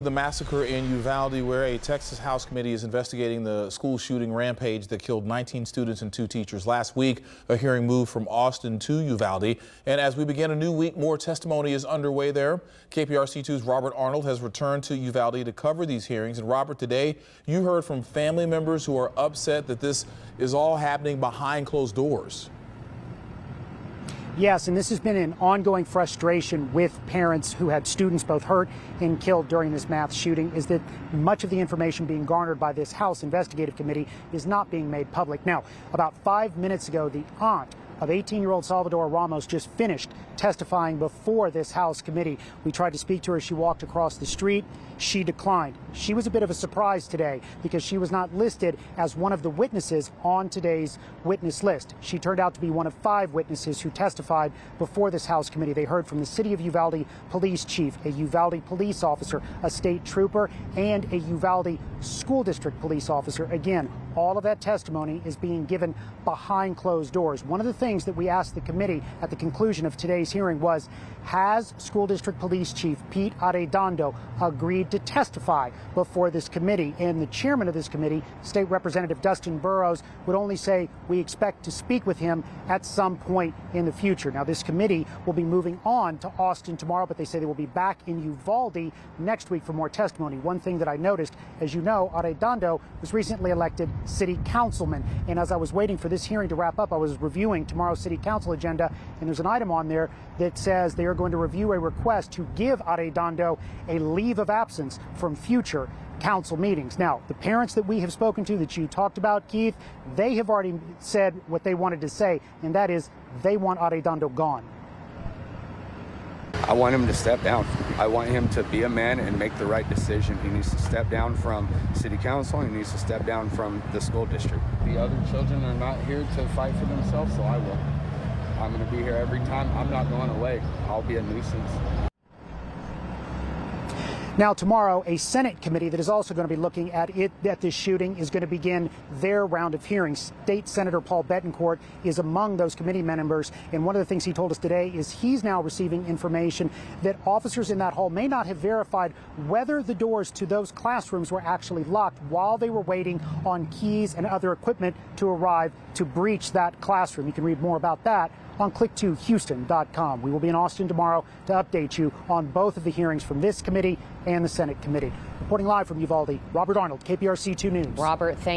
The massacre in Uvalde, where a Texas House committee is investigating the school shooting rampage that killed 19 students and 2 teachers last week. A hearing moved from Austin to Uvalde. And as we begin a new week, more testimony is underway there. KPRC2's Robert Arnold has returned to Uvalde to cover these hearings. And Robert, today you heard from family members who are upset that this is all happening behind closed doors. Yes, and this has been an ongoing frustration with parents who had students both hurt and killed during this mass shooting, is that much of the information being garnered by this House investigative committee is not being made public. Now, about 5 minutes ago, the aunt of 18-year-old Salvador Ramos just finished testifying before this House committee. We tried to speak to her as she walked across the street. She declined. She was a bit of a surprise today because she was not listed as one of the witnesses on today's witness list. She turned out to be one of 5 witnesses who testified before this House committee. They heard from the City of Uvalde police chief, a Uvalde police officer, a state trooper, and a Uvalde school district police officer. Again, all of that testimony is being given behind closed doors. One of the things that we asked the committee at the conclusion of today's hearing was, has School District Police Chief Pete Arredondo agreed to testify before this committee? And the chairman of this committee, State Representative Dustin Burrows, would only say, we expect to speak with him at some point in the future. Now, this committee will be moving on to Austin tomorrow, but they say they will be back in Uvalde next week for more testimony. One thing that I noticed, as you know, Arredondo was recently elected city councilman. And as I was waiting for this hearing to wrap up, I was reviewing tomorrow's city council agenda, and there's an item on there that says they are going to review a request to give Arredondo a leave of absence from future council meetings. Now, the parents that we have spoken to, that you talked about, Keith, they have already said what they wanted to say, and that is they want Arredondo gone. I want him to step down. I want him to be a man and make the right decision. He needs to step down from city council. He needs to step down from the school district. The other children are not here to fight for themselves, so I will. I'm going to be here every time. I'm not going away. I'll be a nuisance. Now, tomorrow, a Senate committee that is also going to be looking at this shooting is going to begin their round of hearings. State Senator Paul Betancourt is among those committee members, and one of the things he told us today is he's now receiving information that officers in that hall may not have verified whether the doors to those classrooms were actually locked while they were waiting on keys and other equipment to arrive to breach that classroom. You can read more about that on click2houston.com. We will be in Austin tomorrow to update you on both of the hearings from this committee and the Senate committee. Reporting live from Uvalde, Robert Arnold, KPRC 2 News. Robert, thank you.